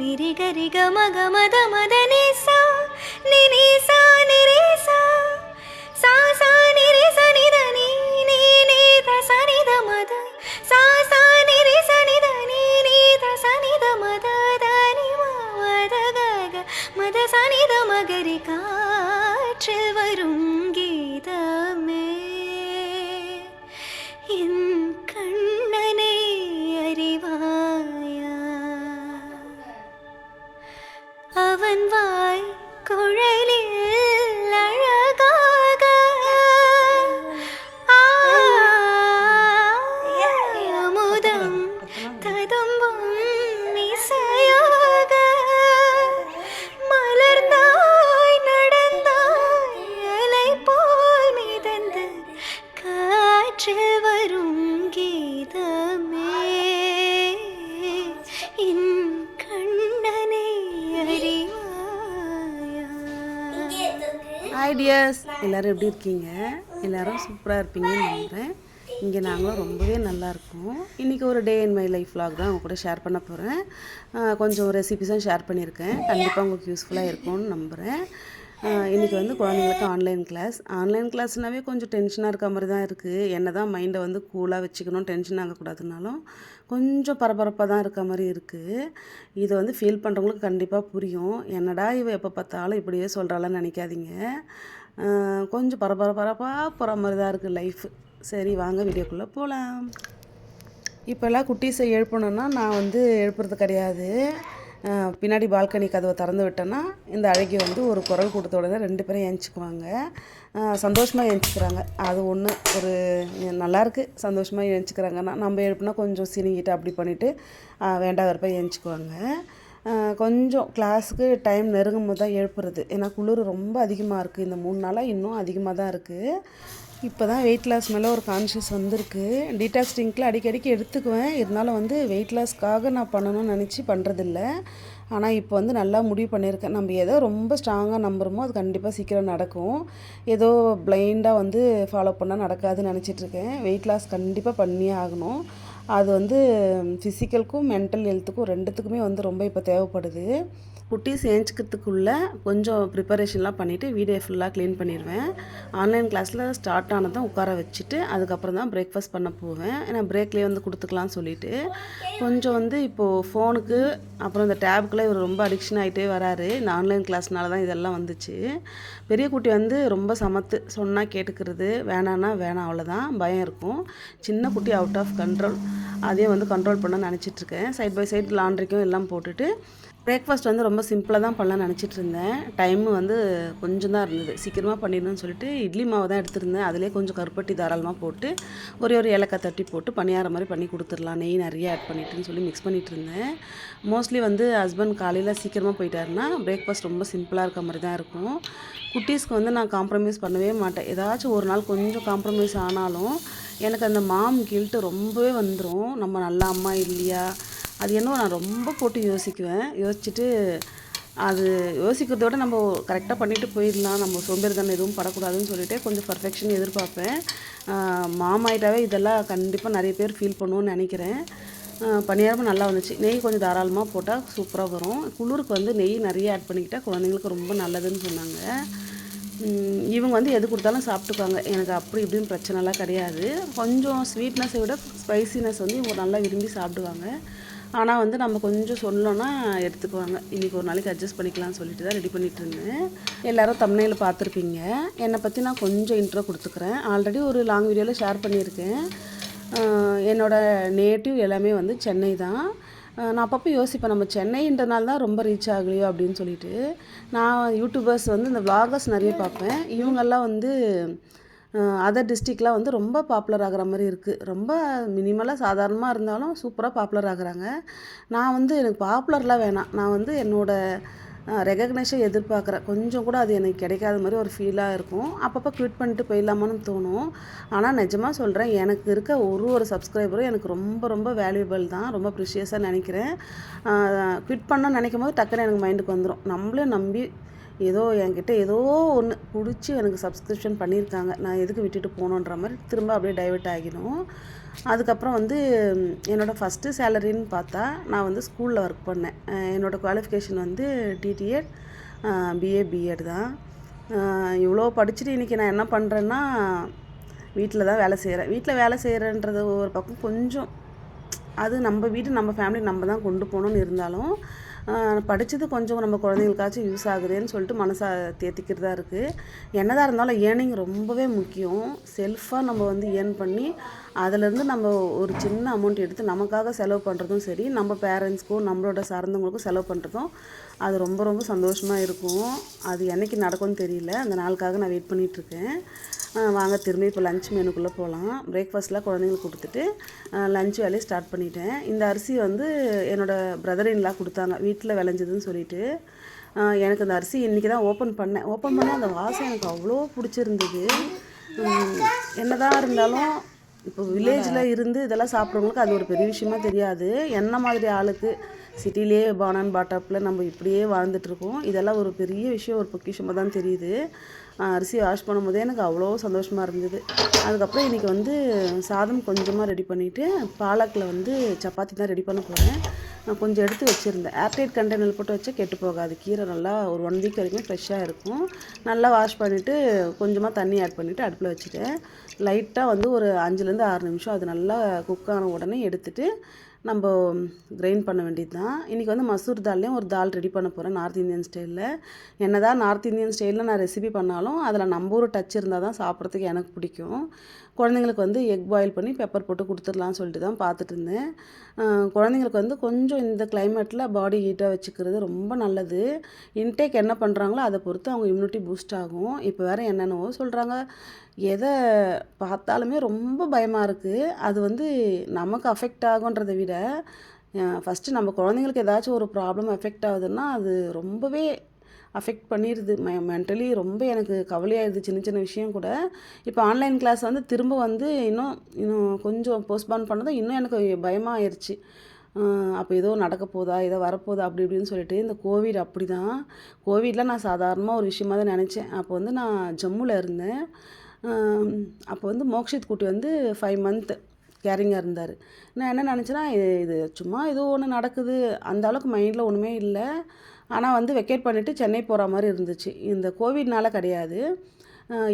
நிரி கரி கம கமத மத நிசா நினிசா நிரிசா சா சா நிரி சனி த நீ நீ நீ த சனி த மத சா சா நிரி சனி த நீ நீ த சனி த மத த நி மத க க மத சனி த மகரி காற்றில் வரும் கீதமே என் கண்ணனை அறிவாயா அவன் வாய் குழலில் அழகாக அமுதம் ததும்பும் இசையாக மலர்ந்தாய் நடந்தாய் அலை போல் மிதந்து காற்றில் வரும் கீதமே என் கண்ணனை அறிவாயா. ஹாய் டியர்ஸ், எல்லோரும் எப்படி இருக்கீங்க? எல்லோரும் சூப்பராக இருப்பீங்கன்னு நம்புகிறேன். இங்கே நாங்களும் ரொம்பவே நல்லாயிருக்கோம். இன்றைக்கி ஒரு டே இன் மை லைஃப் vlog தான் அவங்க கூட ஷேர் பண்ண போகிறேன். கொஞ்சம் ரெசிபிஸும் ஷேர் பண்ணியிருக்கேன். கண்டிப்பாக உங்களுக்கு யூஸ்ஃபுல்லாக இருக்கும்னு நம்புகிறேன். இன்றைக்கி வந்து குழந்தைங்களுக்கு ஆன்லைன் கிளாஸ்னாவே கொஞ்சம் டென்ஷனாக இருக்க மாதிரி தான் இருக்குது. என்ன தான் மைண்டை வந்து கூலாக வச்சுக்கணும், டென்ஷன் ஆகக்கூடாதுனாலும் கொஞ்சம் பரபரப்பாக தான் இருக்க மாதிரி இருக்குது. இதை வந்து ஃபீல் பண்ணுறவங்களுக்கு கண்டிப்பாக புரியும். என்னடா இவ எப்போ பார்த்தாலும் இப்படியே சொல்கிறாளான்னு நினைக்காதீங்க. கொஞ்சம் பரபரப்பாக போகிற மாதிரி தான் இருக்குது லைஃப். சரி, வாங்க வீடியோக்குள்ளே போகலாம். இப்போல்லாம் குட்டீஸை எழுப்பணுன்னா நான் வந்து எழுப்புறது கிடையாது. பின்னாடி பால்கனி கதவை திறந்து விட்டேன்னா இந்த அழகி வந்து ஒரு குரல் கொடுத்த உடனே 2 பேரும் ஏஞ்சிக்குவாங்க. சந்தோஷமாக ஏஞ்சிக்கிறாங்க. அது ஒன்று ஒரு நல்லாயிருக்கு. சந்தோஷமாக ஏஞ்சிக்கிறாங்கன்னா நம்ம எழுப்புனா கொஞ்சம் சினிங்கிட்டு அப்படி பண்ணிவிட்டு வேண்டா வெறுப்பாக ஏஞ்சிக்குவாங்க. கொஞ்சம் கிளாஸுக்கு டைம் நெருங்கும் போது தான் எழுப்புறது. ஏன்னா குளிர் ரொம்ப அதிகமாக இருக்குது. இந்த 3 நாளாக இன்னும் அதிகமாக தான் இருக்குது. இப்போ தான் வெயிட் லாஸ் மேலே ஒரு கான்ஷியஸ் வந்திருக்கு. டீடாக்ஸ் ட்ரிங்க்கில் அடிக்கடிக்கு எடுத்துக்குவேன். இருந்தாலும் வந்து வெயிட் லாஸ்க்காக நான் பண்ணணும்னு நினச்சி பண்ணுறதில்ல. ஆனால் இப்போ வந்து நல்லா முடிவு பண்ணியிருக்கேன். நம்ம ஏதோ ரொம்ப ஸ்ட்ராங்காக நம்புகிறோமோ அது கண்டிப்பாக சீக்கிரம் நடக்கும். ஏதோ பிளைண்டாக வந்து ஃபாலோ பண்ணால் நடக்காதுன்னு நினச்சிட்ருக்கேன். வெயிட் லாஸ் கண்டிப்பாக பண்ணியே ஆகணும். அது வந்து ஃபிசிக்கலுக்கும் மென்டல் ஹெல்த்துக்கும் 2த்துக்குமே வந்து ரொம்ப இப்போ தேவைப்படுது. குட்டீஸ் ஏஞ்சிக்கிறதுக்குள்ளே கொஞ்சம் ப்ரிப்பரேஷன்லாம் பண்ணிவிட்டு வீடியோ ஃபுல்லாக க்ளீன் பண்ணிடுவேன். ஆன்லைன் கிளாஸில் ஸ்டார்ட் ஆனதான் உட்கார வச்சுட்டு அதுக்கப்புறம் தான் பிரேக்ஃபாஸ்ட் பண்ண போவேன். ஏன்னா பிரேக்லேயே வந்து கொடுத்துக்கலாம்னு சொல்லிவிட்டு கொஞ்சம் வந்து இப்போது ஃபோனுக்கு அப்புறம் இந்த டேபுக்குள்ளே இவர் ரொம்ப அடிக்ஷன் ஆகிட்டே வராரு. இந்த ஆன்லைன் கிளாஸ்னால தான் இதெல்லாம் வந்துச்சு. பெரிய குட்டி வந்து ரொம்ப சமத்து, சொன்னால் கேட்டுக்கிறது, வேணான்னா வேணாம், அவ்வளோதான். பயம் இருக்கும். சின்ன குட்டி அவுட் ஆஃப் கண்ட்ரோல். அதையும் வந்து கண்ட்ரோல் பண்ண நினச்சிட்ருக்கேன். சைட் பை சைட் லாண்ட்ரிக்கும் எல்லாம் போட்டுட்டு பிரேக்ஃபாஸ்ட் வந்து ரொம்ப சிம்பிளாக தான் பண்ணலான்னு நினச்சிட்டு இருந்தேன். டைமு வந்து கொஞ்சம் தான் இருந்தது. சீக்கிரமாக பண்ணிடணும்னு சொல்லிட்டு இட்லி மாவு தான் எடுத்துருந்தேன். அதிலே கொஞ்சம் கருப்பட்டி தாராளமாக போட்டு ஒரு ஏலக்காய் தட்டி போட்டு பணியார மாதிரி பண்ணி கொடுத்துடலாம், நெய் நிறைய ஆட் பண்ணிட்டுன்னு சொல்லி மிக்ஸ் பண்ணிகிட்டு இருந்தேன். மோஸ்ட்லி வந்து ஹஸ்பண்ட் காலையில் சீக்கிரமாக போயிட்டாருன்னா பிரேக்ஃபாஸ்ட் ரொம்ப சிம்பிளாக இருக்க மாதிரி தான் இருக்கும். குட்டீஸ்க்கு வந்து நான் காம்ப்ரமைஸ் பண்ணவே மாட்டேன். ஏதாச்சும் ஒரு நாள் கொஞ்சம் காம்ப்ரமைஸ் ஆனாலும் எனக்கு அந்த மாம் கில்ட்டு ரொம்பவே வந்துடும். நம்ம நல்ல அம்மா இல்லையா, அது என்னவோ நான் ரொம்ப போட்டு யோசிச்சுட்டு அது யோசிக்கிறதோட நம்ம கரெக்டாக பண்ணிவிட்டு போயிடலாம், நம்ம சோம்பேறித்தனம் எதுவும் படக்கூடாதுன்னு சொல்லிட்டு கொஞ்சம் பர்ஃபெக்ஷன் எதிர்பார்ப்பேன். மாமாயிட்டாவே இதெல்லாம் கண்டிப்பாக நிறைய பேர் ஃபீல் பண்ணுவோன்னு நினைக்கிறேன். பணியாரமும் நல்லா வந்துச்சு. நெய் கொஞ்சம் தாராளமாக போட்டால் சூப்பராக வரும். குளிருக்கு வந்து நெய் நிறைய ஆட் பண்ணிக்கிட்டால் குழந்தைங்களுக்கு ரொம்ப நல்லதுன்னு சொன்னாங்க. இவங்க வந்து எது கொடுத்தாலும் சாப்பிட்டுக்குவாங்க. எனக்கு அப்படி இப்படின்னு பிரச்சனைலாம் கிடையாது. கொஞ்சம் ஸ்வீட்னஸை விட ஸ்பைசினஸ் வந்து இவங்க நல்லா விரும்பி சாப்பிடுவாங்க. ஆனால் வந்து நம்ம கொஞ்சம் சொன்னோன்னா எடுத்துக்குவாங்க. இன்றைக்கி ஒரு நாளைக்கு அட்ஜஸ்ட் பண்ணிக்கலாம்னு சொல்லிட்டு தான் ரெடி பண்ணிகிட்டு இருந்தேன். எல்லோரும் தம்ப்நெயிலில் பார்த்துருப்பீங்க. என்னை பற்றி நான் கொஞ்சம் இன்ட்ரோ கொடுத்துக்கிறேன். ஆல்ரெடி ஒரு லாங் வீடியோவில் ஷேர் பண்ணியிருக்கேன். என்னோடய நேட்டிவ் எல்லாமே வந்து சென்னை தான். நான் அப்பப்போ யோசிப்பேன், நம்ம சென்னைன்றனால தான் ரொம்ப ரீச் ஆகலையோ அப்படின்னு சொல்லிட்டு. நான் யூடியூபர்ஸ் வந்து இந்த விளாகர்ஸ் நிறைய பார்ப்பேன். இவங்கெல்லாம் வந்து அதர் டிஸ்ட்ரிக்ட்லாம் வந்து ரொம்ப பாப்புலர் ஆகிற மாதிரி இருக்குது. ரொம்ப மினிமலாக சாதாரணமாக இருந்தாலும் சூப்பராக பாப்புலர் ஆகுறாங்க. நான் வந்து எனக்கு பாப்புலர்லாம் வேணாம். நான் வந்து என்னோடய ரெகக்னேஷன் எதிர்பார்க்குறேன். கொஞ்சம் கூட அது எனக்கு கிடைக்காத மாதிரி ஒரு ஃபீலாக இருக்கும். அப்பப்போ குவிட் பண்ணிட்டு போயிடலாமான்னு தோணும். ஆனால் நிஜமாக சொல்கிறேன், எனக்கு இருக்க ஒரு சப்ஸ்கிரைபரும் எனக்கு ரொம்ப ரொம்ப வேல்யூபிள் தான், ரொம்ப ப்ரிஷியஸாக நினைக்கிறேன். குவிட் பண்ணணும்னு நினைக்கும் போது டக்குன்னு எனக்கு மைண்டுக்கு வந்துடும். நம்மளே நம்பி ஏதோ என்கிட்ட ஏதோ ஒன்று பிடிச்சி எனக்கு சப்ஸ்கிரிப்ஷன் பண்ணியிருக்காங்க, நான் எதுக்கு விட்டுட்டு போகணுன்ற மாதிரி திரும்ப அப்படியே டைவெர்ட் ஆகிடும். அதுக்கப்புறம் வந்து என்னோடய ஃபஸ்ட்டு சேலரின்னு பார்த்தா நான் வந்து ஸ்கூலில் ஒர்க் பண்ணேன். என்னோடய குவாலிஃபிகேஷன் வந்து டிடிஎட் பிஏ பிஎட் தான். இவ்வளோ படிச்சுட்டு இன்றைக்கி நான் என்ன பண்ணுறேன்னா வீட்டில் தான் வேலை செய்கிறேன். வீட்டில் வேலை செய்கிறேன்றது ஒரு பக்கம் கொஞ்சம் அது நம்ம வீடு நம்ம ஃபேமிலி நம்ம தான் கொண்டு போகணுன்னு இருந்தாலும் படித்தது கொஞ்சம் நம்ம குழந்தைங்களுக்காச்சும் யூஸ் ஆகுதுன்னு சொல்லிட்டு மனசை தேத்திக்கிறதா இருக்குது. என்னதான் இருந்தாலும் ஏர்னிங் ரொம்பவே முக்கியம். செல்ஃபாக நம்ம வந்து ஏர்ன் பண்ணி அதிலேருந்து நம்ம ஒரு சின்ன அமௌண்ட் எடுத்து நமக்காக செலவு பண்ணுறதும் சரி, நம்ம பேரண்ட்ஸ்க்கும் நம்மளோட சார்ந்தவங்களுக்கும் செலவு பண்ணுறதும் அது ரொம்ப ரொம்ப சந்தோஷமாக இருக்கும். அது என்றைக்கு நடக்கும்னு தெரியல. அந்த நாளுக்காக நான் வெயிட் பண்ணிகிட்ருக்கேன். வாங்க திரும்பி இப்போ லஞ்ச் மெனுக்குள்ளே போகலாம். பிரேக்ஃபாஸ்ட்டில் குழந்தைங்களுக்கு கொடுத்துட்டு லஞ்ச் வேலையை ஸ்டார்ட் பண்ணிட்டேன். இந்த அரிசி வந்து என்னோடய பிரதர் இன்லா கொடுத்தாங்க, வீட்டில் விளைஞ்சதுன்னு சொல்லிட்டு. எனக்கு அந்த அரிசி இன்றைக்கி தான் ஓப்பன் பண்ணேன். அந்த வாசம் எனக்கு அவ்வளோ பிடிச்சிருந்தது. என்னதான் இருந்தாலும் இப்போ வில்லேஜில் இருந்து இதெல்லாம் சாப்பிட்றவங்களுக்கு அது ஒரு பெரிய விஷயமா தெரியாது. என்ன மாதிரி ஆளுக்கு சிட்டிலே பான் பாட்டப்பில் நம்ம இப்படியே வாழ்ந்துட்டுருக்கோம். இதெல்லாம் ஒரு பெரிய விஷயம், ஒரு பொக்கிஷமாக தான் தெரியுது. அரிசி வாஷ் பண்ணும்போதே எனக்கு அவ்வளோ சந்தோஷமாக இருந்தது. அதுக்கப்புறம் இன்றைக்கி வந்து சாதம் கொஞ்சமாக ரெடி பண்ணிவிட்டு பாலக்கில் வந்து சப்பாத்தி தான் ரெடி பண்ண போகிறேன். நான் கொஞ்சம் எடுத்து வச்சுருந்தேன். ஏர்டைட் கண்டெய்னரில் போட்டு வச்சா கெட்டு போகாது. கீரை நல்லா ஒரு 1 வீக் வரைக்கும் ஃப்ரெஷ்ஷாக இருக்கும். நல்லா வாஷ் பண்ணிவிட்டு கொஞ்சமாக தண்ணி ஆட் பண்ணிவிட்டு அடுப்பில் வச்சுட்டேன். லைட்டாக வந்து ஒரு 5லேருந்து 6 நிமிஷம் அது நல்லா குக் ஆன உடனே எடுத்துகிட்டு நம்ம கிரைண்ட் பண்ண வேண்டியது தான். இன்றைக்கி வந்து மசூர் தால்லையும் ஒரு தால் ரெடி பண்ண போகிறேன் நார்த் இந்தியன் ஸ்டைலில். என்ன தான் நார்த் இந்தியன் ஸ்டைலில் நான் ரெசிபி பண்ணாலும் அதில் நம்ம ஒரு டச் இருந்தால் தான் சாப்பிட்றதுக்கு எனக்கு பிடிக்கும். குழந்தைங்களுக்கு வந்து எக் பாயில் பண்ணி பெப்பர் போட்டு கொடுத்துடலான்னு சொல்லிட்டு தான் பார்த்துட்டு இருந்தேன். குழந்தைங்களுக்கு வந்து கொஞ்சம் இந்த கிளைமேட்டில் பாடி ஹீட்டாக வச்சுக்கிறது ரொம்ப நல்லது. இன்டேக் என்ன பண்ணுறாங்களோ அதை பொறுத்து அவங்க இம்யூனிட்டி பூஸ்ட் ஆகும். இப்போ வேறு என்னென்னவோ சொல்கிறாங்க. எதை பார்த்தாலுமே ரொம்ப பயமாக இருக்குது. அது வந்து நமக்கு அஃபெக்ட் ஆகுன்றதை விட ஃபஸ்ட்டு நம்ம குழந்தைங்களுக்கு ஏதாச்சும் ஒரு ப்ராப்ளம் எஃபெக்ட் ஆகுதுன்னா அது ரொம்பவே அஃபெக்ட் பண்ணிடுது. மென்டலி ரொம்ப எனக்கு கவலையாகிடுது சின்ன சின்ன விஷயம் கூட. இப்போ ஆன்லைன் கிளாஸ் வந்து திரும்ப வந்து இன்னும் கொஞ்சம் போஸ்ட்பான் பண்ணதும் இன்னும் எனக்கு பயமாக ஆயிடுச்சு. அப்போ ஏதோ நடக்க போதா, ஏதோ வரப்போதா அப்படி இப்படின்னு சொல்லிட்டு. இந்த கோவிட் அப்படி தான். கோவிட்லாம் நான் சாதாரணமாக ஒரு விஷயமாக தான் நினச்சேன். அப்போ வந்து நான் ஜம்முவில் இருந்தேன். அப்போ வந்து மோக்ஷித் குட்டி வந்து 5 மந்த் கேரிங்காக இருந்தார். நான் என்ன நினச்சேன்னா இது சும்மா ஏதோ ஒன்று நடக்குது, அந்த அளவுக்கு மைண்டில் ஒன்றுமே இல்லை. ஆனால் வந்து வெக்கேட் பண்ணிவிட்டு சென்னை போகிற மாதிரி இருந்துச்சு. இந்த கோவிட்னால கிடையாது.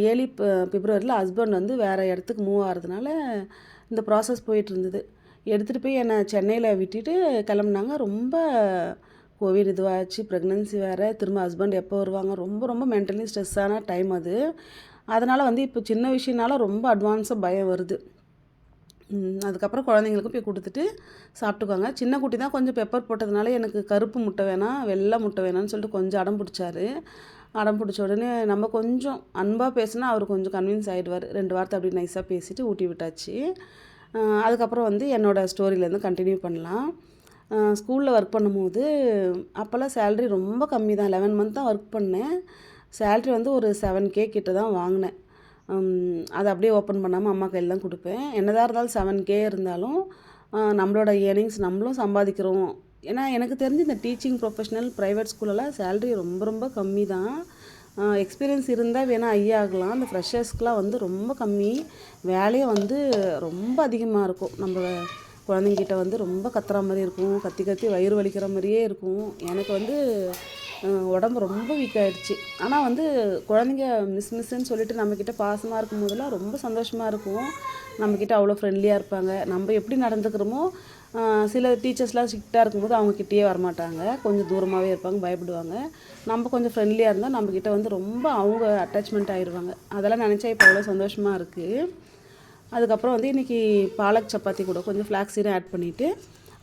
ஏர்லி பிப்ரவரியில் ஹஸ்பண்ட் வந்து வேறு இடத்துக்கு மூவ் ஆகிறதுனால இந்த ப்ராசஸ் போயிட்டு இருந்தது. எடுத்துகிட்டு போய் என்னை சென்னையில் விட்டுட்டு கிளம்புனாங்க. ரொம்ப கோவிட் இதுவாகிடுச்சு, ப்ரெக்னென்சி வேறு, திரும்ப ஹஸ்பண்ட் எப்போ வருவாங்க, ரொம்ப ரொம்ப மென்டலி ஸ்ட்ரெஸ்ஸான டைம் அது. அதனால் வந்து இப்போ சின்ன விஷயம்னால ரொம்ப அட்வான்ஸாக பயம் வருது. அதுக்கப்புறம் குழந்தைங்களுக்கும் போய் கொடுத்துட்டு சாப்பிட்டுக்குவாங்க. சின்ன குட்டி தான் கொஞ்சம் பெப்பர் போட்டதுனால எனக்கு கருப்பு முட்டை வேணாம், வெள்ளை முட்டை வேணாம்னு சொல்லிட்டு கொஞ்சம் அடம் பிடிச்சாரு. அடம் பிடிச்ச உடனே நம்ம கொஞ்சம் அன்பாக பேசினா அவர் கொஞ்சம் கன்வின்ஸ் ஆகிடுவார். 2 வார்த்தை அப்படி நைஸாக பேசிவிட்டு ஊட்டி விட்டாச்சு. அதுக்கப்புறம் வந்து என்னோடய ஸ்டோரியிலேருந்து கண்டினியூ பண்ணலாம். ஸ்கூலில் ஒர்க் பண்ணும்போது அப்போல்லாம் சேல்ரி ரொம்ப கம்மி தான். 11 மந்த் தான் ஒர்க் பண்ணேன். சேல்ரி வந்து ஒரு 7K கிட்ட தான் வாங்கினேன். அதை அப்படியே ஓப்பன் பண்ணாமல் அம்மா கையில் தான் கொடுப்பேன். என்னதான் இருந்தாலும் 7K இருந்தாலும் நம்மளோட ஏர்னிங்ஸ் நம்மளும் சம்பாதிக்கிறோம். ஏன்னா எனக்கு தெரிஞ்சு இந்த டீச்சிங் ப்ரொஃபஷனல் ப்ரைவேட் ஸ்கூலெல்லாம் சேல்ரி ரொம்ப ரொம்ப கம்மி தான். எக்ஸ்பீரியன்ஸ் இருந்தால் வேணால் ஐயா ஆகலாம். அந்த ஃப்ரெஷர்ஸ்க்கெலாம் வந்து ரொம்ப கம்மி. வேலையும் வந்து ரொம்ப அதிகமாக இருக்கும். நம்ம குழந்தைங்கிட்ட வந்து ரொம்ப கத்துற மாதிரி இருக்கும், கத்தி கத்தி வயிறு வலிக்கிற மாதிரியே இருக்கும். எனக்கு வந்து உடம்பு ரொம்ப வீக் ஆகிடுச்சு. ஆனால் வந்து குழந்தைங்க மிஸ்ஸுன்னு சொல்லிட்டு நம்மக்கிட்ட பாசமாக இருக்கும் போதெல்லாம் ரொம்ப சந்தோஷமாக இருக்கும். நம்மக்கிட்ட அவ்வளோ ஃப்ரெண்ட்லியாக இருப்பாங்க. நம்ம எப்படி நடந்துக்கிறோமோ சில டீச்சர்ஸ்லாம் ஸ்ட்ரிக்டாக இருக்கும்போது அவங்கக்கிட்டேயே வரமாட்டாங்க, கொஞ்சம் தூரமாகவே இருப்பாங்க, பயப்படுவாங்க. நம்ம கொஞ்சம் ஃப்ரெண்ட்லியாக இருந்தால் நம்மக்கிட்ட வந்து ரொம்ப அவங்க அட்டாச்மெண்ட் ஆகிடுவாங்க. அதெல்லாம் நினச்சா இப்போ அவ்வளோ சந்தோஷமாக இருக்குது. அதுக்கப்புறம் வந்து இன்றைக்கி பாலக் சப்பாத்தி கூட கொஞ்சம் ஃப்ளாக்ஸீடும் ஆட் பண்ணிவிட்டு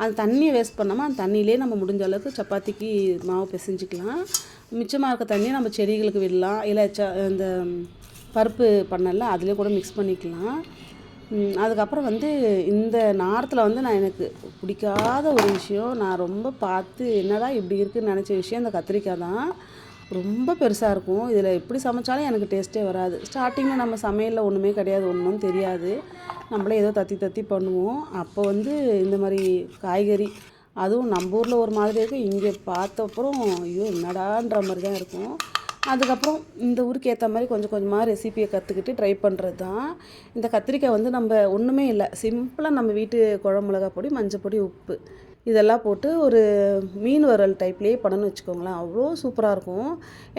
அந்த தண்ணியை வேஸ்ட் பண்ணாமல் அந்த தண்ணியிலே நம்ம முடிஞ்ச அளவுக்கு சப்பாத்திக்கு மாவு பிசைஞ்சிக்கலாம். மிச்சமாக இருக்க தண்ணியை நம்ம செடிகளுக்கு விடலாம், இல்லை இந்த பருப்பு பண்ணல அதிலே கூட மிக்ஸ் பண்ணிக்கலாம். அதுக்கப்புறம் வந்து இந்த நார்த்தில் வந்து நான் எனக்கு பிடிக்காத ஒரு விஷயம், நான் ரொம்ப பார்த்து என்னடா இப்படி இருக்குதுன்னு நினச்ச விஷயம் இந்த கத்திரிக்காய் தான். ரொம்ப பெருசாக இருக்கும். இதில் எப்படி சமைச்சாலும் எனக்கு டேஸ்ட்டே வராது. ஸ்டார்டிங்கில் நம்ம சமையலில் ஒன்றுமே கிடையாது, ஒன்றும் தெரியாது, நம்மளே ஏதோ தத்தி பண்ணுவோம். அப்போ வந்து இந்த மாதிரி காய்கறி அதுவும் நம்ம ஊரில் ஒரு மாதிரி இருக்கும், இங்கே பார்த்த அப்புறம் ஐயோ என்னடான்ற மாதிரி தான் இருக்கும். அதுக்கப்புறம் இந்த ஊருக்கு ஏற்ற மாதிரி கொஞ்சம் கொஞ்சமாக ரெசிபியை கற்றுக்கிட்டு ட்ரை பண்ணுறது தான். இந்த கத்திரிக்காய் வந்து நம்ம ஒன்றுமே இல்லை, சிம்பிளாக நம்ம வீட்டு குழம்பு மிளகா பொடி, மஞ்சள் பொடி, உப்பு இதெல்லாம் போட்டு ஒரு மீன் வறுவல் டைப்லேயே பண்ணணும்னு வச்சுக்கோங்களேன், அவ்வளோ சூப்பராக இருக்கும்.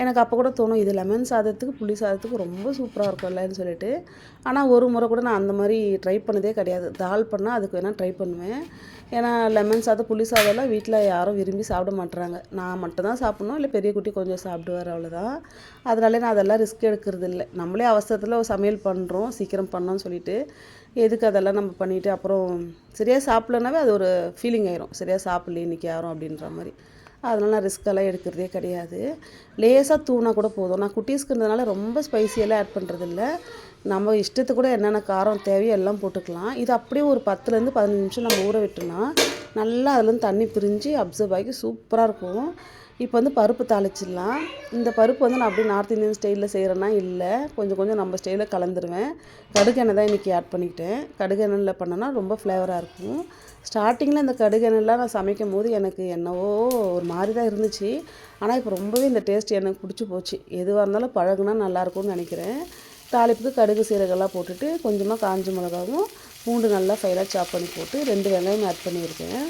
எனக்கு அப்போ கூட தோணும், இது லெமன் சாதத்துக்கு புளி சாதத்துக்கு ரொம்ப சூப்பராக இருக்கும்லன்னு சொல்லிட்டு. ஆனால் ஒரு முறை கூட நான் அந்த மாதிரி ட்ரை பண்ணதே கிடையாது. தால் பண்ணால் அதுக்கு வேணால் ட்ரை பண்ணுவேன். ஏன்னா லெமன் சாதம் புளி சாதம்லாம் வீட்டில் யாரும் விரும்பி சாப்பிட மாட்டுறாங்க. நான் மட்டும் தான் சாப்பிட்ணும், இல்லை பெரிய குட்டி கொஞ்சம் சாப்பிடுவார், அவ்வளோதான். அதனால நான் அதெல்லாம் ரிஸ்க் எடுக்கிறது இல்லை. நம்மளே அவசரத்தில் ஒரு சமையல் பண்ணுறோம், சீக்கிரம் பண்ணோன்னு சொல்லிட்டு எதுக்கு அதெல்லாம் நம்ம பண்ணிவிட்டு அப்புறம் சரியாக சாப்பிட்லனாவே அது ஒரு ஃபீலிங் ஆயிரும், சரியாக சாப்பிட்ல இன்றைக்கி யாரும் அப்படின்ற மாதிரி. அதனால நான் ரிஸ்க்கெல்லாம் எடுக்கிறதே கிடையாது. லேசாக தூணா கூட போதும். நான் குட்டீஸ்க்குன்றதுனால ரொம்ப ஸ்பைசியெல்லாம் ஆட் பண்ணுறதில்ல. நம்ம இஷ்டத்துக்கு கூட என்னென்ன காரம் தேவையோ எல்லாம் போட்டுக்கலாம். இது அப்படியே ஒரு 10லேருந்து 15 நிமிஷம் நம்ம ஊற விட்டோம்னா நல்லா அதுலேருந்து தண்ணி பிரிஞ்சு அப்சர்வ் ஆகி சூப்பராக இருக்கும். இப்போ வந்து பருப்பு தாளிச்சிடலாம். இந்த பருப்பு வந்து நான் அப்படியே நார்த் இந்தியன் ஸ்டைலில் செய்கிறேன்னா இல்லை, கொஞ்சம் கொஞ்சம் நம்ம ஸ்டைலில் கலந்துருவேன். கடுகு எண்ணெய் தான் இன்றைக்கி ஆட் பண்ணிக்கிட்டேன். கடுகு எண்ணெயில் பண்ணோன்னா ரொம்ப ஃப்ளேவராக இருக்கும். ஸ்டார்டிங்கில் இந்த கடுகு எண்ணெய்லாம் நான் சமைக்கும் போது எனக்கு என்னவோ ஒரு மாதிரி தான் இருந்துச்சு. ஆனால் இப்போ ரொம்பவே இந்த டேஸ்ட் எனக்கு பிடிச்சி போச்சு. எதுவாக இருந்தாலும் பழகுனா நல்லாயிருக்கும்னு நினைக்கிறேன். தாளிப்புக்கு கடுகு சீரகெல்லாம் போட்டுட்டு கொஞ்சமாக காஞ்ச மிளகாவும் பூண்டு நல்லா ஃபைனாக சாப் பண்ணி போட்டு 2 வெங்காயம் ஆட் பண்ணியிருக்கேன்.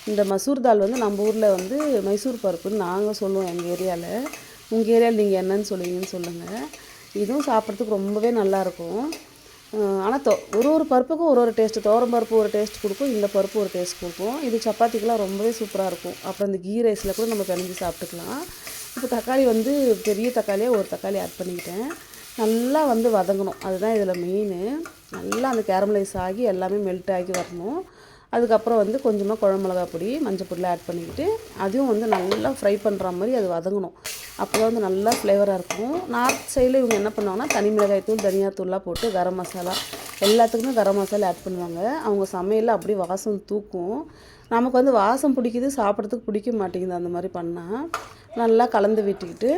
இந்த மசூர் தால் வந்து நம்ம ஊரில் வந்து மைசூர் பருப்புன்னு நாங்கள் சொல்லுவோம் எங்கள் ஏரியாவில். உங்கள் ஏரியாவில் நீங்கள் என்னன்னு சொல்லுவீங்கன்னு சொல்லுங்கள். இதுவும் சாப்பிட்றதுக்கு ரொம்பவே நல்லாயிருக்கும். ஆனால் ஒரு பருப்புக்கும் ஒரு டேஸ்ட்டு. துவரம் பருப்பு ஒரு டேஸ்ட் கொடுக்கும், இந்த பருப்பு ஒரு டேஸ்ட் கொடுக்கும். இது சப்பாத்திக்கெலாம் ரொம்பவே சூப்பராக இருக்கும். அப்புறம் இந்த கீ ரைஸில் கூட நம்ம பிணைஞ்சி சாப்பிட்டுக்கலாம். இப்போ தக்காளி வந்து பெரிய தக்காளியாக ஒரு தக்காளி ஆட் பண்ணிக்கிட்டேன். நல்லா வந்து வதங்கணும், அதுதான் இதில் மெயின். நல்லா அந்த கேரமலைஸ் ஆகி எல்லாமே மெல்ட் ஆகி வரணும். அதுக்கப்புறம் வந்து கொஞ்சமாக குழம்பு மிளகா பொடி, மஞ்சள் பொடியில் ஆட் பண்ணிக்கிட்டு அதையும் வந்து நல்லா ஃப்ரை பண்ணுற மாதிரி அது வதங்கணும். அப்போ தான் வந்து நல்லா ஃப்ளேவராக இருக்கும். நார்த் சைடில் இவங்க என்ன பண்ணுவாங்கன்னா தனி மிளகாய் தூள், தனியாத்தூள்லாம் போட்டு கரம் மசாலா எல்லாத்துக்குமே கரம் மசாலா ஆட் பண்ணுவாங்க. அவங்க சமையலில் அப்படியே வாசம் தூக்கும். நமக்கு வந்து வாசம் பிடிக்குது, சாப்பிட்றதுக்கு பிடிக்க மாட்டேங்குது அந்த மாதிரி பண்ணால். நல்லா கலந்து விட்டுக்கிட்டு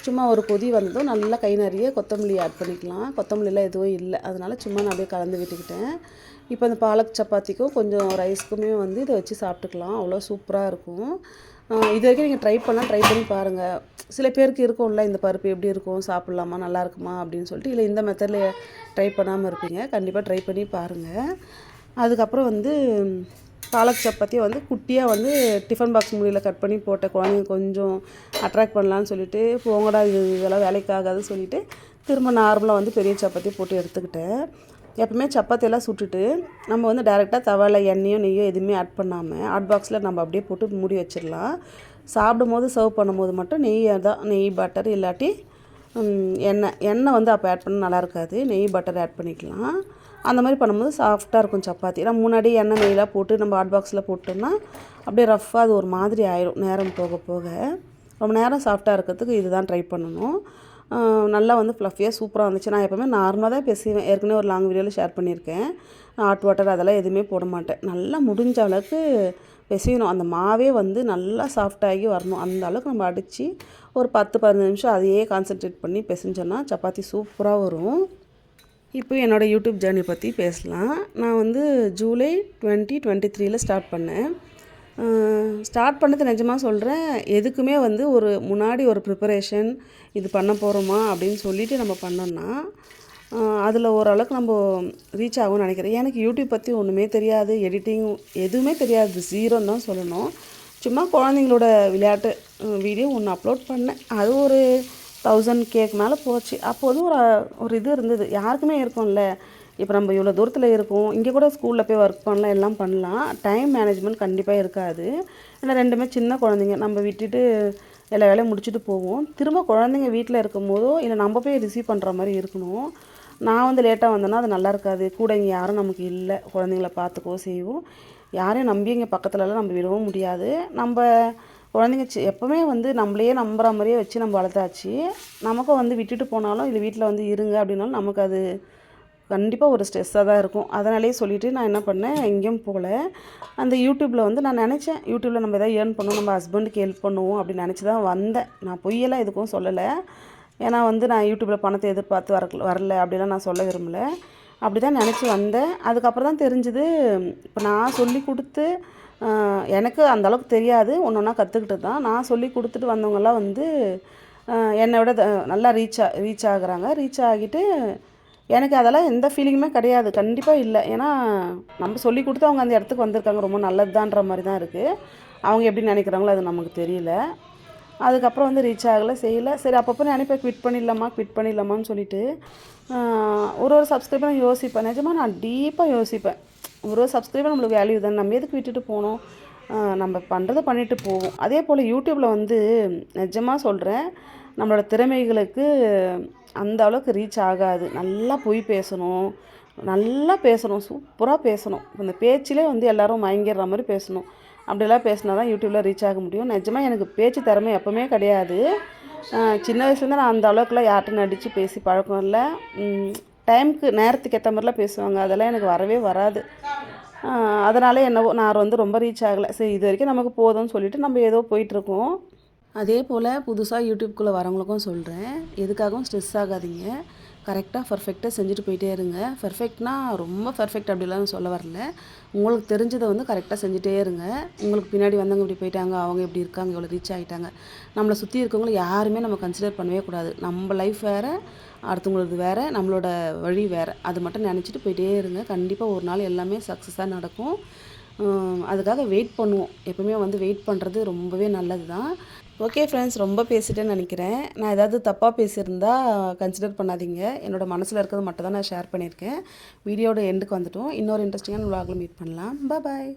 சும்மா ஒரு கொதி வந்ததும் நல்லா கை நிறைய கொத்தமல்லி ஆட் பண்ணிக்கலாம். கொத்தமல்லிலாம் எதுவும் இல்லை, அதனால் சும்மா நான் அப்படியே கலந்து விட்டுக்கிட்டேன். இப்போ இந்த பாலக் சப்பாத்திக்கும் கொஞ்சம் ரைஸ்க்குமே வந்து இதை வச்சு சாப்பிட்டுக்கலாம். அவ்வளோ சூப்பராக இருக்கும். இது வரைக்கும் நீங்கள் ட்ரை பண்ணி பாருங்கள். சில பேருக்கு இருக்கும்ல, இந்த பருப்பு எப்படி இருக்கும், சாப்பிட்லாமா, நல்லா இருக்குமா அப்படின்னு சொல்லிட்டு. இல்லை இந்த மெத்தடில் ட்ரை பண்ணாமல் இருப்பீங்க, கண்டிப்பாக ட்ரை பண்ணி பாருங்கள். அதுக்கப்புறம் வந்து பாலக் சப்பாத்தியை வந்து குட்டியாக வந்து டிஃபன் பாக்ஸ் மூடியில் கட் பண்ணி போட்ட குழந்தைங்க கொஞ்சம் அட்ராக்ட் பண்ணலான்னு சொல்லிட்டு, போங்கடா இதெல்லாம் வேலைக்கு ஆகாதுன்னு சொல்லிவிட்டு திரும்ப நார்மலாக வந்து பெரிய சப்பாத்தி போட்டு எடுத்துக்கிட்டேன். எப்பவுமே சப்பாத்தியெல்லாம் சுட்டுட்டு நம்ம வந்து டைரெக்டாக தவாவில் எண்ணெயோ நெய்யோ எதுவுமே ஆட் பண்ணாமல் ஹாட் பாக்ஸில் நம்ம அப்படியே போட்டு மூடி வச்சிடலாம். சாப்பிடும் போது சர்வ் பண்ணும்போது மட்டும் நெய் பட்டர் இல்லாட்டி எண்ணெய் வந்து அப்போ ஆட் பண்ண நல்லா இருக்காது, நெய் பட்டர் ஆட் பண்ணிக்கலாம். அந்த மாதிரி பண்ணும்போது சாஃப்டாக இருக்கும் சப்பாத்தி. நம்ம முன்னாடி எண்ணெய் நெய்லாம் போட்டு நம்ம ஹாட் பாக்ஸில் போட்டோம்னா அப்படியே ரஃப்பாக அது ஒரு மாதிரி ஆயிடும். நேரம் போக போக ரொம்ப நேரம் சாஃப்டாக இருக்கிறதுக்கு இதுதான் ட்ரை பண்ணணும். நல்லா வந்து ஃப்ளஃபியாக சூப்பராக வந்துச்சு. நான் எப்போவுமே நார்மலாக தான் பேசுவேன், ஏற்கனவே ஒரு லாங் வீடியோவில் ஷேர் பண்ணியிருக்கேன். ஹாட் வாட்டர் அதெல்லாம் எதுவுமே போட மாட்டேன். நல்லா முடிஞ்ச அளவுக்கு பிசையணும். அந்த மாவே வந்து நல்லா சாஃப்டாகி வரணும். அந்த அளவுக்கு நம்ம அடித்து ஒரு 10-15 நிமிஷம் அதையே கான்சென்ட்ரேட் பண்ணி பிசைஞ்சோன்னா சப்பாத்தி சூப்பராக வரும். இப்போ என்னோடய யூடியூப் ஜேர்னி பற்றி பேசலாம். நான் வந்து ஜூலை 2023 ஸ்டார்ட் பண்ணேன். ஸ்டார்ட் பண்ணது நிஜமாக சொல்கிறேன், எதுக்குமே வந்து முன்னாடி ஒரு ப்ரிப்பரேஷன் இது பண்ண போகிறோமா அப்படின்னு சொல்லிவிட்டு நம்ம பண்ணோன்னா அதில் ஓரளவுக்கு நம்ம ரீச் ஆகும்னு நினைக்கிறேன். எனக்கு யூடியூப் பற்றி ஒன்றுமே தெரியாது, எடிட்டிங் எதுவுமே தெரியாது, ஜீரோன்னு தான் சொல்லணும். சும்மா குழந்தைங்களோட விளையாட்டு வீடியோ ஒன்று அப்லோட் பண்ணேன். அது ஒரு 1000K மேலே போச்சு. அப்போது ஒரு இது இருந்தது, யாருக்குமே இருக்கும்ல. இப்போ நம்ம இவ்வளோ தூரத்தில் இருக்கோம், இங்கே கூட ஸ்கூலில் போய் ஒர்க் பண்ணலாம், எல்லாம் பண்ணலாம். டைம் மேனேஜ்மெண்ட் கண்டிப்பாக இருக்காது. ஏன்னா ரெண்டுமே சின்ன குழந்தைங்க, நம்ம விட்டுட்டு எல்லா வேலையும் முடிச்சுட்டு போவோம். திரும்ப குழந்தைங்க வீட்டில் இருக்கும் போதோ இல்லை நம்ம போய் ரிசீவ் பண்ணுற மாதிரி இருக்கணும். நான் வந்து லேட்டாக வந்தேன்னா அது நல்லா இருக்காது. கூட இங்கே யாரும் நமக்கு இல்லை, குழந்தைங்கள பார்த்துக்கோ செய்வோம். யாரையும் நம்பி இங்கே பக்கத்துலலாம் நம்ம விடவும் முடியாது. நம்ம குழந்தைங்க எப்போவுமே வந்து நம்மளையே நம்புகிற மாதிரியே வச்சு நம்ம வளர்த்தாச்சு. நமக்கும் வந்து விட்டுட்டு போனாலும் இல்லை வீட்டில் வந்து இருங்க அப்படின்னாலும் நமக்கு அது கண்டிப்பாக ஒரு ஸ்ட்ரெஸ்ஸாக தான் இருக்கும். அதனாலே சொல்லிவிட்டு நான் என்ன பண்ணேன், எங்கேயும் போகல. அந்த யூடியூப்பில் வந்து நான் நினச்சேன், யூடியூப்பில் நம்ம எதாவது ஏர்ன் பண்ணுவோம், நம்ம ஹஸ்பண்டுக்கு ஹெல்ப் பண்ணுவோம் அப்படின்னு நினச்சி தான் வந்தேன். நான் பொய்யெல்லாம் எதுக்கும் சொல்லலை. ஏன்னா வந்து நான் யூடியூப்பில் பணத்தை எதிர்பார்த்து வரல அப்படிலாம் நான் சொல்ல விரும்பலை. அப்படி தான் நினச்சி வந்தேன். அதுக்கப்புறம் தான் தெரிஞ்சுது, இப்போ நான் சொல்லி கொடுத்து எனக்கு அந்தளவுக்கு தெரியாது, ஒன்று ஒன்றா கற்றுக்கிட்டு தான் நான் சொல்லி கொடுத்துட்டு வந்தவங்கெல்லாம் வந்து என்னை விட நல்லா ரீச் ஆகுறாங்க. ரீச் ஆகிட்டு எனக்கு அதெல்லாம் எந்த ஃபீலிங்குமே கிடையாது, கண்டிப்பாக இல்லை. ஏன்னா நம்ம சொல்லி கொடுத்து அவங்க அந்த இடத்துக்கு வந்திருக்காங்க, ரொம்ப நல்லதுதான்ற மாதிரி தான் இருக்குது. அவங்க எப்படி நினைக்கிறாங்களோ அது நமக்கு தெரியல. அதுக்கப்புறம் வந்து ரீச் ஆகலை, செய்யலை. சரி அப்பப்போ நினைப்பேன் குவிட் பண்ணிடலாமான்னு சொல்லிட்டு ஒரு சப்ஸ்கிரைபரும் யோசிப்பேன். நிஜமாக நான் டீப்பாக யோசிப்பேன். ஒரு சப்ஸ்கிரைபர் நம்மளுக்கு வேல்யூ தானே, நம்ம எதுக்கு விட்டுட்டு போகணும், நம்ம பண்ணுறதை பண்ணிட்டு போவோம். அதே போல் யூடியூப்பில் வந்து நிஜமாக சொல்கிறேன், நம்மளோட திறமைகளுக்கு அந்த அளவுக்கு ரீச் ஆகாது. நல்லா பேசணும், சூப்பராக பேசணும். இந்த பேச்சிலே வந்து எல்லோரும் மயங்கிடுற மாதிரி பேசணும். அப்படிலாம் பேசினா தான் யூடியூப்பில் ரீச் ஆக முடியும். நிஜமாக எனக்கு பேச்சு திறமை எப்போவுமே கிடையாது. சின்ன வயசுலேருந்து நான் அந்த அளவுக்குலாம் யார்கிட்ட நடித்து பேசி பழக்கம் இல்லை. நேரத்துக்கு ஏற்ற மாதிரிலாம் பேசுவாங்க, அதெல்லாம் எனக்கு வரவே வராது. அதனால என்னவோ நான் வந்து ரொம்ப ரீச் ஆகலை. சரி இது வரைக்கும் நமக்கு போதும்னு சொல்லிவிட்டு நம்ம ஏதோ போயிட்டுருக்கோம். அதே போல் புதுசாக யூடியூப்குள்ளே வரவங்களுக்கும் சொல்கிறேன், எதுக்காகவும் ஸ்ட்ரெஸ் ஆகாதீங்க. கரெக்டாக பர்ஃபெக்டாக செஞ்சுட்டு போயிட்டே இருங்க. பர்ஃபெக்ட்னா ரொம்ப பர்ஃபெக்ட் அப்படிலாம் சொல்ல வரல. உங்களுக்கு தெரிஞ்சதை வந்து கரெக்டாக செஞ்சுட்டே இருங்க. உங்களுக்கு பின்னாடி வந்தவங்க இப்படி போயிட்டாங்க, அவங்க இப்படி இருக்காங்க, இவ்வளோ ரீச் ஆகிட்டாங்க, நம்மளை சுற்றி இருக்கவங்கள யாருமே நம்ம கன்சிடர் பண்ணவே கூடாது. நம்ம லைஃப் வேறு, அடுத்தவங்களது வேறு, நம்மளோட வழி வேறு. அது மட்டும் நினச்சிட்டு போயிட்டே இருங்க. கண்டிப்பாக ஒரு நாள் எல்லாமே சக்ஸஸாக நடக்கும். அதுக்காக வெயிட் பண்ணுவோம். எப்பவுமே வந்து வெயிட் பண்ணுறது ரொம்பவே நல்லது தான். ஓகே ஃப்ரெண்ட்ஸ், ரொம்ப பேசிட்டேன்னு நினைக்கிறேன். நான் ஏதாவது தப்பாக பேசியிருந்தா கன்சிடர் பண்ணாதீங்க. என்னோடய மனசில் இருக்கிறது மட்டும் தான் நான் ஷேர் பண்ணியிருக்கேன். வீடியோட எண்டுக்கு வந்துட்டோம். இன்னொரு இன்ட்ரெஸ்டிங்கான vlogல மீட் பண்ணலாம். பாய்.